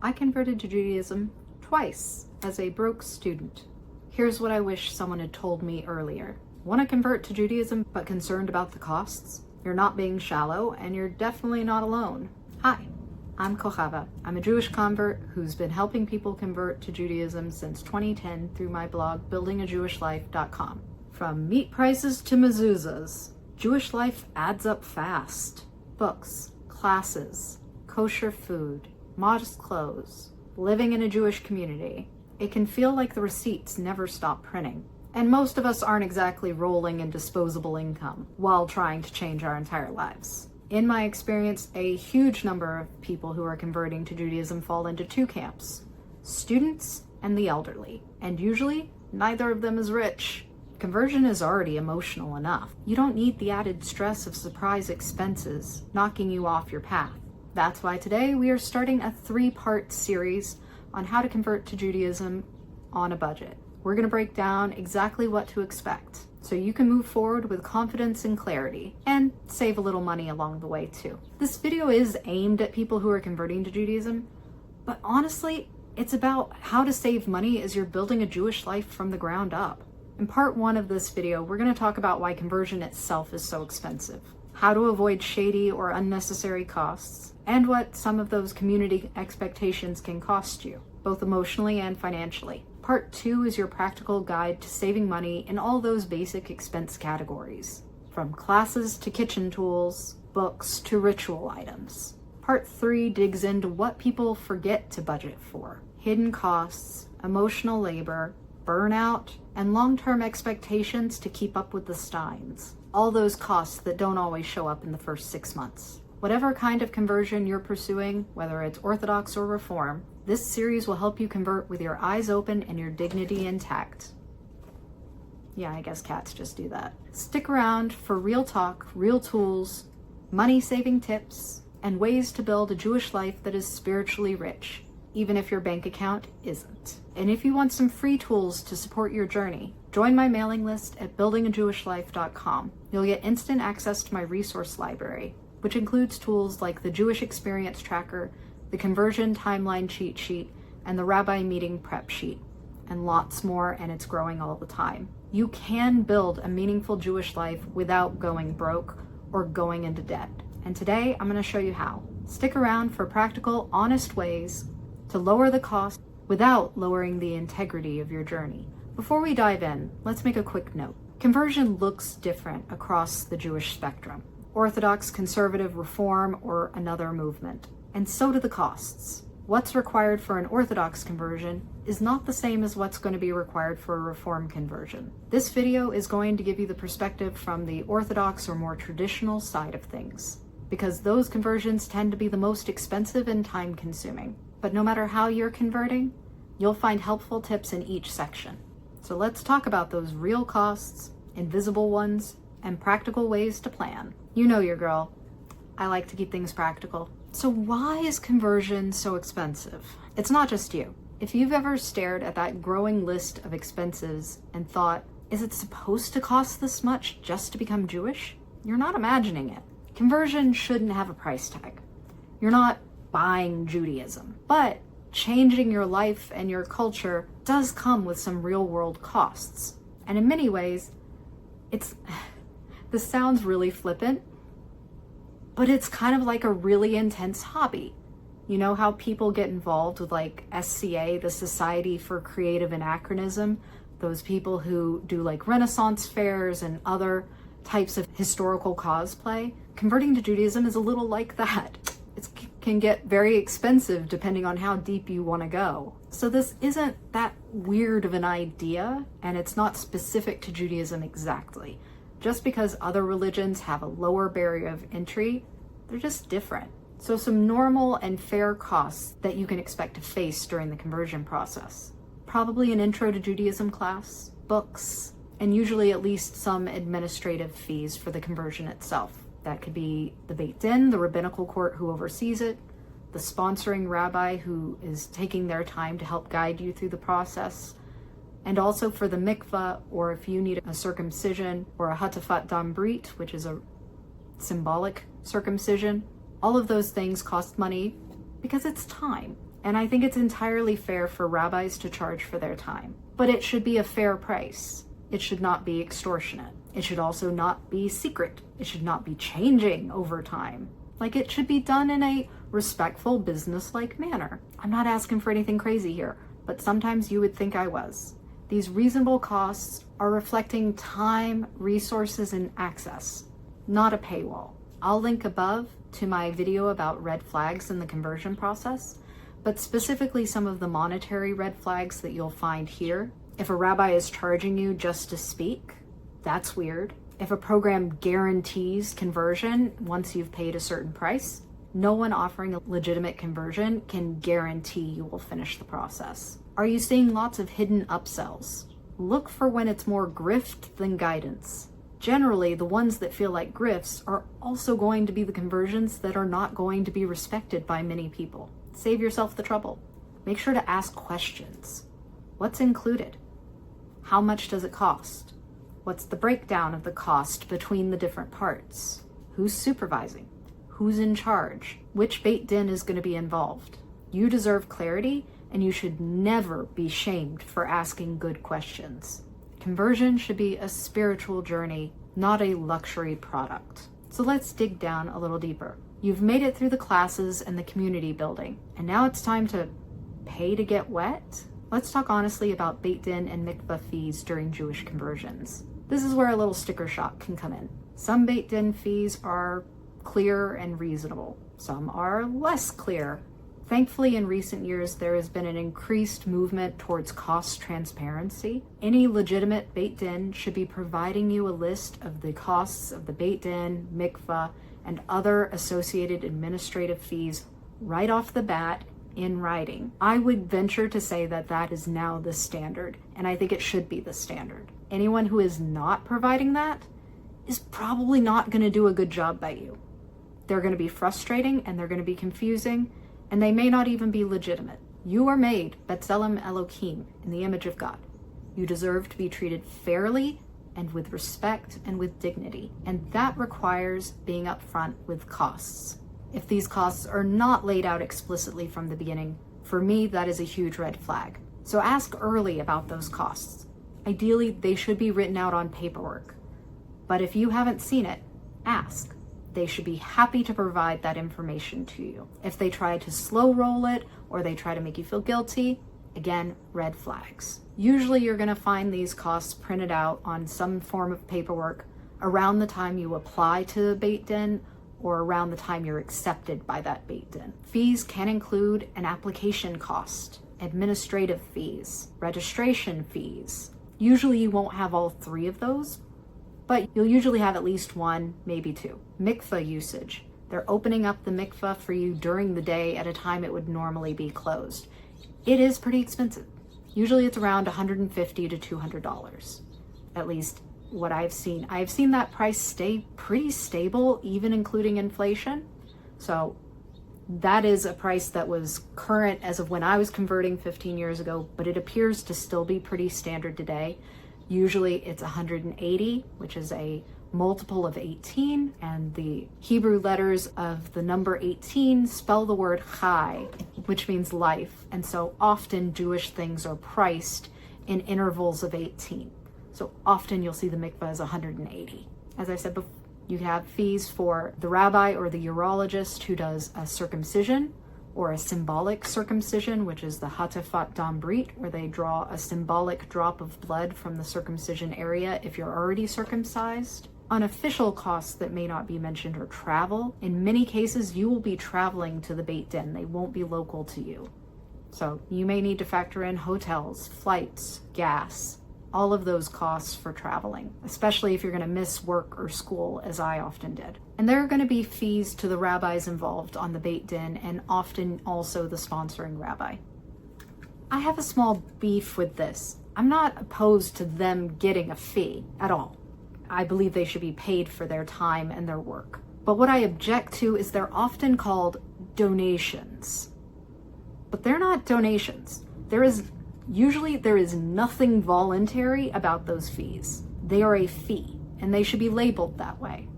I converted to Judaism twice as a broke student. Here's what I wish someone had told me earlier. Want to convert to Judaism but concerned about the costs? You're not being shallow, and you're definitely not alone. Hi, I'm Kochava. I'm a Jewish convert who's been helping people convert to Judaism since 2010 through my blog buildingajewishlife.com. From meat prices to mezuzahs, Jewish life adds up fast. Books, classes, kosher food, modest clothes, living in a Jewish community. It can feel like the receipts never stop printing. And most of us aren't exactly rolling in disposable income while trying to change our entire lives. In my experience, a huge number of people who are converting to Judaism fall into two camps: students and the elderly. And usually, neither of them is rich. Conversion is already emotional enough. You don't need the added stress of surprise expenses knocking you off your path. That's why today we are starting a 3-part series on how to convert to Judaism on a budget. We're going to break down exactly what to expect so you can move forward with confidence and clarity and save a little money along the way too. This video is aimed at people who are converting to Judaism, but honestly, it's about how to save money as you're building a Jewish life from the ground up. In part 1 of this video, we're going to talk about why conversion itself is so expensive, how to avoid shady or unnecessary costs, and what some of those community expectations can cost you, both emotionally and financially. Part 2 is your practical guide to saving money in all those basic expense categories, from classes to kitchen tools, books to ritual items. Part 3 digs into what people forget to budget for: hidden costs, emotional labor, burnout, and long-term expectations to keep up with the Steins. All those costs that don't always show up in the first 6 months. Whatever kind of conversion you're pursuing, whether it's Orthodox or Reform, this series will help you convert with your eyes open and your dignity intact. Yeah, I guess cats just do that. Stick around for real talk, real tools, money-saving tips, and ways to build a Jewish life that is spiritually rich, even if your bank account isn't. And if you want some free tools to support your journey, join my mailing list at buildingajewishlife.com. You'll get instant access to my resource library, which includes tools like the Jewish Experience Tracker, the Conversion Timeline Cheat Sheet, and the Rabbi Meeting Prep Sheet, and lots more, and it's growing all the time. You can build a meaningful Jewish life without going broke or going into debt. And today, I'm going to show you how. Stick around for practical, honest ways to lower the cost without lowering the integrity of your journey. Before we dive in, let's make a quick note. Conversion looks different across the Jewish spectrum: Orthodox, conservative, Reform, or another movement. And so do the costs. What's required for an Orthodox conversion is not the same as what's going to be required for a Reform conversion. This video is going to give you the perspective from the Orthodox or more traditional side of things, because those conversions tend to be the most expensive and time-consuming. But no matter how you're converting, you'll find helpful tips in each section. So let's talk about those real costs, invisible ones, and practical ways to plan. You know your girl. I like to keep things practical. So why is conversion so expensive? It's not just you. If you've ever stared at that growing list of expenses and thought, is it supposed to cost this much just to become Jewish? You're not imagining it. Conversion shouldn't have a price tag. You're not buying Judaism, but changing your life and your culture does come with some real-world costs. And in many ways, this sounds really flippant, but it's kind of like a really intense hobby. You know how people get involved with like SCA, the Society for Creative Anachronism, those people who do like Renaissance fairs and other types of historical cosplay? Converting to Judaism is a little like that. It can get very expensive depending on how deep you want to go. So this isn't that weird of an idea, and it's not specific to Judaism exactly. Just because other religions have a lower barrier of entry, they're just different. So some normal and fair costs that you can expect to face during the conversion process. Probably an Intro to Judaism class, books, and usually at least some administrative fees for the conversion itself. That could be the Beit, the rabbinical court who oversees it, the sponsoring rabbi who is taking their time to help guide you through the process, and also for the Mikvah, or if you need a circumcision or a hatafat dam brit, which is a symbolic circumcision. All of those things cost money because it's time. And I think it's entirely fair for rabbis to charge for their time. But it should be a fair price. It should not be extortionate. It should also not be secret. It should not be changing over time. Like, it should be done in a respectful, business-like manner. I'm not asking for anything crazy here, but sometimes you would think I was. These reasonable costs are reflecting time, resources, and access, not a paywall. I'll link above to my video about red flags in the conversion process, but specifically some of the monetary red flags that you'll find here. If a rabbi is charging you just to speak, that's weird. If a program guarantees conversion once you've paid a certain price, no one offering a legitimate conversion can guarantee you will finish the process. Are you seeing lots of hidden upsells? Look for when it's more grift than guidance. Generally, the ones that feel like grifts are also going to be the conversions that are not going to be respected by many people. Save yourself the trouble. Make sure to ask questions. What's included? How much does it cost? What's the breakdown of the cost between the different parts? Who's supervising? Who's in charge? Which Beit Din is going to be involved? You deserve clarity, and you should never be shamed for asking good questions. Conversion should be a spiritual journey, not a luxury product. So let's dig down a little deeper. You've made it through the classes and the community building, and now it's time to pay to get wet? Let's talk honestly about Beit Din and Mikvah fees during Jewish conversions. This is where a little sticker shock can come in. Some Beit Din fees are clear and reasonable. Some are less clear. Thankfully, in recent years, there has been an increased movement towards cost transparency. Any legitimate Beit Din should be providing you a list of the costs of the Beit Din, Mikvah, and other associated administrative fees right off the bat in writing. I would venture to say that that is now the standard, and I think it should be the standard. Anyone who is not providing that is probably not going to do a good job by you. They're going to be frustrating, and they're going to be confusing, and they may not even be legitimate. You are made B'Tselem Elohim, in the image of God. You deserve to be treated fairly and with respect and with dignity, and that requires being upfront with costs. If these costs are not laid out explicitly from the beginning, for me, that is a huge red flag. So ask early about those costs. Ideally, they should be written out on paperwork. But if you haven't seen it, ask. They should be happy to provide that information to you. If they try to slow roll it or they try to make you feel guilty, again, red flags. Usually you're going to find these costs printed out on some form of paperwork around the time you apply to the Beit Din or around the time you're accepted by that Beit Din. Fees can include an application cost, administrative fees, registration fees. Usually you won't have all three of those, but you'll usually have at least one, maybe two. Mikvah usage. They're opening up the mikvah for you during the day at a time it would normally be closed. It is pretty expensive. Usually it's around $150 to $200, at least what I've seen. I've seen that price stay pretty stable, even including inflation. So that is a price that was current as of when I was converting 15 years ago, but it appears to still be pretty standard today. Usually it's 180, which is a multiple of 18, and the Hebrew letters of the number 18 spell the word chai, which means life. And so often Jewish things are priced in intervals of 18. So often you'll see the mikvah as 180. As I said before, you have fees for the rabbi or the urologist who does a circumcision or a symbolic circumcision, which is the hatafat dam brit, where they draw a symbolic drop of blood from the circumcision area if you're already circumcised. Unofficial costs that may not be mentioned are travel. In many cases, you will be traveling to the Beit Din. They won't be local to you. So you may need to factor in hotels, flights, gas, all of those costs for traveling, especially if you're going to miss work or school, as I often did. And there are going to be fees to the rabbis involved on the Beit Din, and often also the sponsoring rabbi. I have a small beef with this. I'm not opposed to them getting a fee at all. I believe they should be paid for their time and their work. But what I object to is they're often called donations. But they're not donations. There is nothing voluntary about those fees. They are a fee, and they should be labeled that way.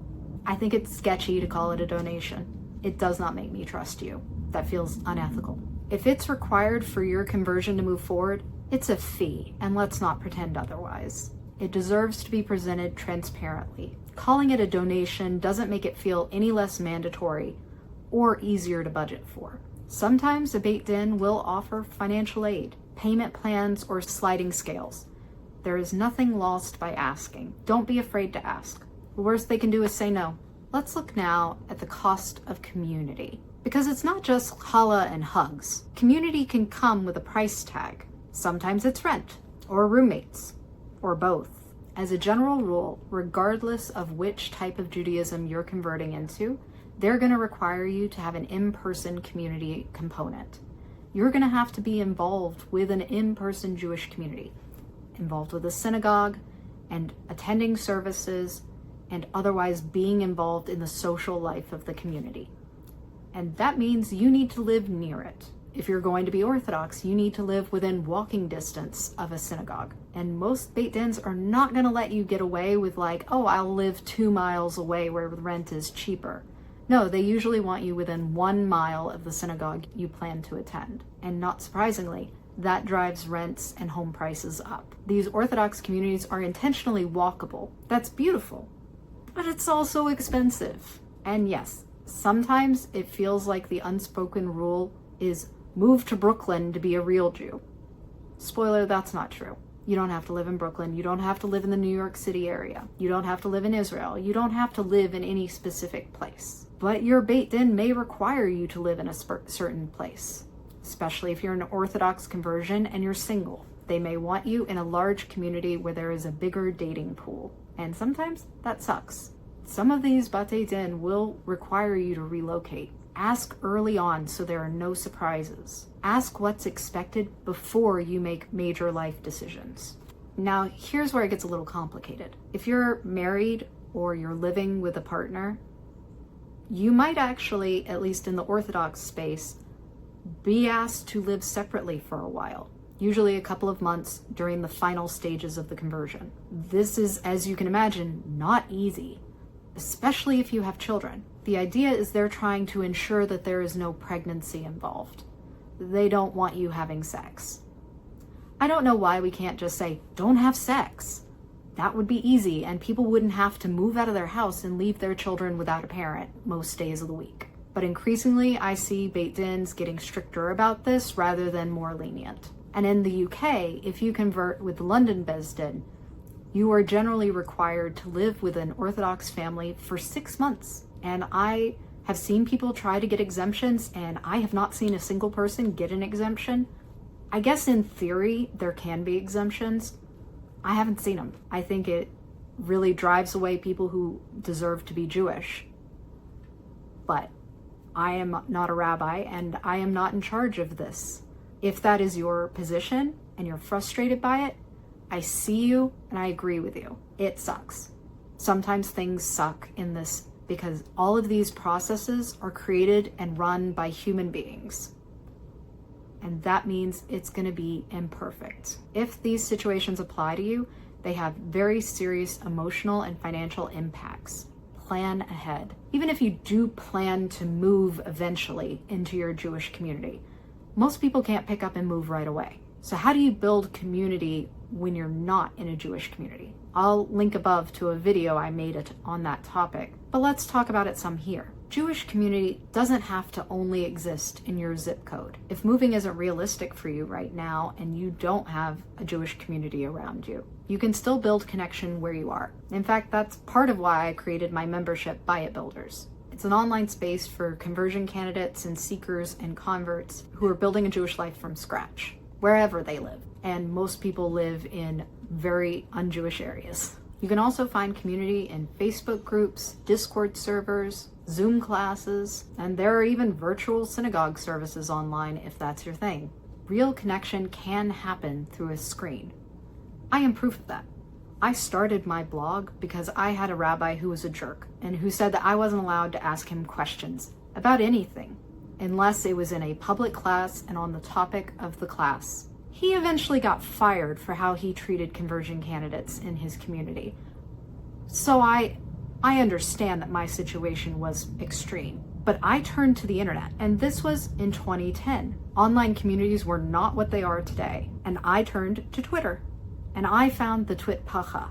I think it's sketchy to call it a donation. It does not make me trust you. That feels unethical. If it's required for your conversion to move forward, it's a fee, and let's not pretend otherwise. It deserves to be presented transparently. Calling it a donation doesn't make it feel any less mandatory or easier to budget for. Sometimes a Beit Din will offer financial aid, payment plans, or sliding scales. There is nothing lost by asking. Don't be afraid to ask. The worst they can do is say no. Let's look now at the cost of community. Because it's not just challah and hugs. Community can come with a price tag. Sometimes it's rent, or roommates, or both. As a general rule, regardless of which type of Judaism you're converting into, they're going to require you to have an in-person community component. You're going to have to be involved with an in-person Jewish community, involved with a synagogue, and attending services, and otherwise being involved in the social life of the community. And that means you need to live near it. If you're going to be Orthodox, you need to live within walking distance of a synagogue. And most Beit Dins are not going to let you get away with like, oh, I'll live 2 miles away where rent is cheaper. No, they usually want you within 1 mile of the synagogue you plan to attend. And not surprisingly, that drives rents and home prices up. These Orthodox communities are intentionally walkable. That's beautiful, but it's also expensive. And yes, sometimes it feels like the unspoken rule is move to Brooklyn to be a real Jew. Spoiler, that's not true. You don't have to live in Brooklyn. You don't have to live in the New York City area. You don't have to live in Israel. You don't have to live in any specific place. But your Beit Din may require you to live in a certain place, especially if you're an Orthodox conversion and you're single. They may want you in a large community where there is a bigger dating pool. And sometimes that sucks. Some of these Beit Din will require you to relocate. Ask early on so there are no surprises. Ask what's expected before you make major life decisions. Now, here's where it gets a little complicated. If you're married or you're living with a partner, you might actually, at least in the Orthodox space, be asked to live separately for a while, usually a couple of months during the final stages of the conversion. This is, as you can imagine, not easy, especially if you have children. The idea is they're trying to ensure that there is no pregnancy involved. They don't want you having sex. I don't know why we can't just say, don't have sex. That would be easy, and people wouldn't have to move out of their house and leave their children without a parent most days of the week. But increasingly, I see Beit Dins getting stricter about this rather than more lenient. And in the UK, if you convert with the London Beis Din, you are generally required to live with an Orthodox family for 6 months. And I have seen people try to get exemptions, and I have not seen a single person get an exemption. I guess in theory, there can be exemptions. I haven't seen them. I think it really drives away people who deserve to be Jewish. But I am not a rabbi, and I am not in charge of this. If that is your position and you're frustrated by it, I see you and I agree with you. It sucks. Sometimes things suck in this because all of these processes are created and run by human beings. And that means it's going to be imperfect. If these situations apply to you, they have very serious emotional and financial impacts. Plan ahead. Even if you do plan to move eventually into your Jewish community, most people can't pick up and move right away. So how do you build community when you're not in a Jewish community? I'll link above to a video I made on that topic, but let's talk about it some here. Jewish community doesn't have to only exist in your zip code. If moving isn't realistic for you right now and you don't have a Jewish community around you, you can still build connection where you are. In fact, that's part of why I created my membership, Beit Builders. It's an online space for conversion candidates and seekers and converts who are building a Jewish life from scratch, wherever they live. And most people live in very un-Jewish areas. You can also find community in Facebook groups, Discord servers, Zoom classes, and there are even virtual synagogue services online if that's your thing. Real connection can happen through a screen. I am proof of that. I started my blog because I had a rabbi who was a jerk and who said that I wasn't allowed to ask him questions about anything unless it was in a public class and on the topic of the class. He eventually got fired for how he treated conversion candidates in his community. So I understand that my situation was extreme. But I turned to the internet, and this was in 2010. Online communities were not what they are today, and I turned to Twitter. And I found the Twitpacha,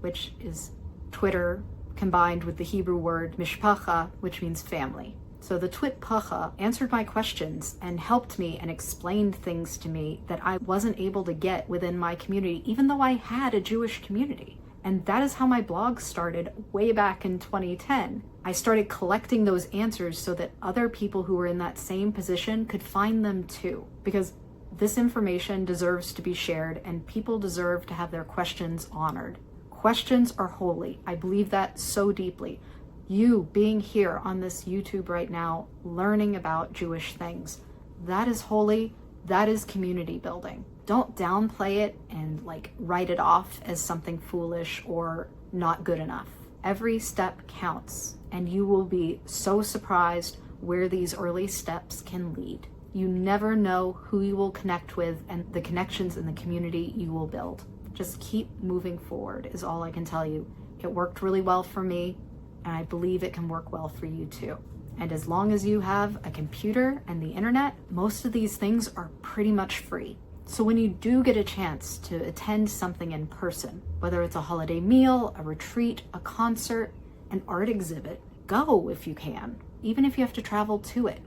which is Twitter combined with the Hebrew word mishpacha, which means family. So the Twitpacha answered my questions and helped me and explained things to me that I wasn't able to get within my community, even though I had a Jewish community. And that is how my blog started way back in 2010. I started collecting those answers so that other people who were in that same position could find them too. Because this information deserves to be shared and people deserve to have their questions honored. Questions are holy. I believe that so deeply. You being here on this YouTube right now, learning about Jewish things, that is holy. That is community building. Don't downplay it and write it off as something foolish or not good enough. Every step counts, and you will be so surprised where these early steps can lead. You never know who you will connect with and the connections in the community you will build. Just keep moving forward is all I can tell you. It worked really well for me, and I believe it can work well for you too. And as long as you have a computer and the internet, most of these things are pretty much free. So when you do get a chance to attend something in person, whether it's a holiday meal, a retreat, a concert, an art exhibit, go if you can, even if you have to travel to it.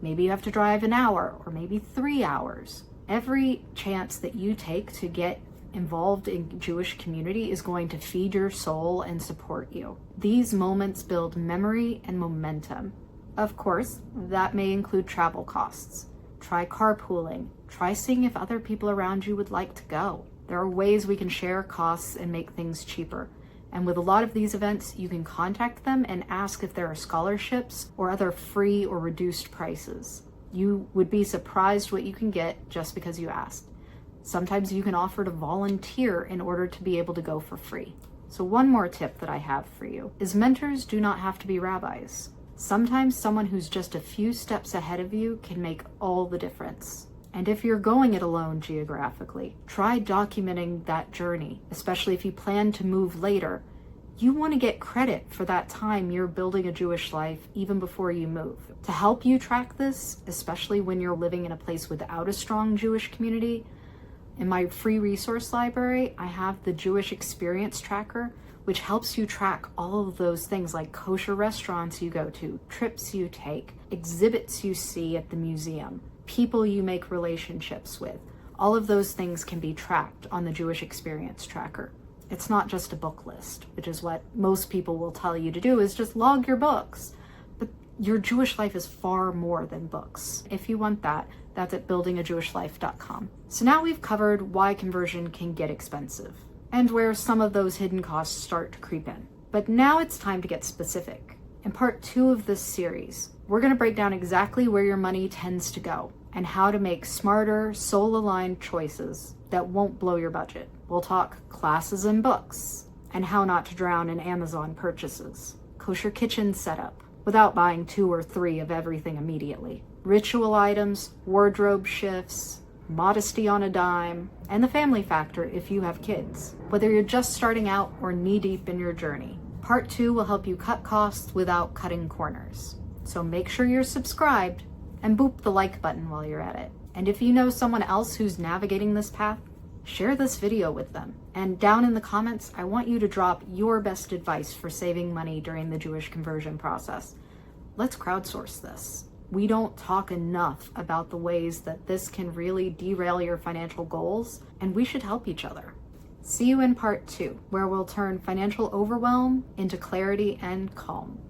Maybe you have to drive an hour or maybe 3 hours. Every chance that you take to get involved in Jewish community is going to feed your soul and support you. These moments build memory and momentum. Of course, that may include travel costs. Try carpooling. Try seeing if other people around you would like to go. There are ways we can share costs and make things cheaper. And with a lot of these events, you can contact them and ask if there are scholarships or other free or reduced prices. You would be surprised what you can get just because you asked. Sometimes you can offer to volunteer in order to be able to go for free. So one more tip that I have for you is mentors do not have to be rabbis. Sometimes someone who's just a few steps ahead of you can make all the difference. And if you're going it alone geographically, try documenting that journey, especially if you plan to move later. You want to get credit for that time you're building a Jewish life even before you move. To help you track this, especially when you're living in a place without a strong Jewish community, in my free resource library, I have the Jewish Experience Tracker, which helps you track all of those things like kosher restaurants you go to, trips you take, exhibits you see at the museum, people you make relationships with. All of those things can be tracked on the Jewish Experience Tracker. It's not just a book list, which is what most people will tell you to do, is just log your books. But your Jewish life is far more than books. If you want that, that's at buildingajewishlife.com. So now we've covered why conversion can get expensive and where some of those hidden costs start to creep in. But now it's time to get specific. In part 2 of this series, we're going to break down exactly where your money tends to go and how to make smarter, soul-aligned choices that won't blow your budget. We'll talk classes and books and how not to drown in Amazon purchases, kosher kitchen setup without buying 2 or 3 of everything immediately, ritual items, wardrobe shifts, modesty on a dime, and the family factor if you have kids, whether you're just starting out or knee-deep in your journey. Part 2 will help you cut costs without cutting corners. So make sure you're subscribed and boop the like button while you're at it. And if you know someone else who's navigating this path, share this video with them. And down in the comments, I want you to drop your best advice for saving money during the Jewish conversion process. Let's crowdsource this. We don't talk enough about the ways that this can really derail your financial goals, and we should help each other. See you in part 2, where we'll turn financial overwhelm into clarity and calm.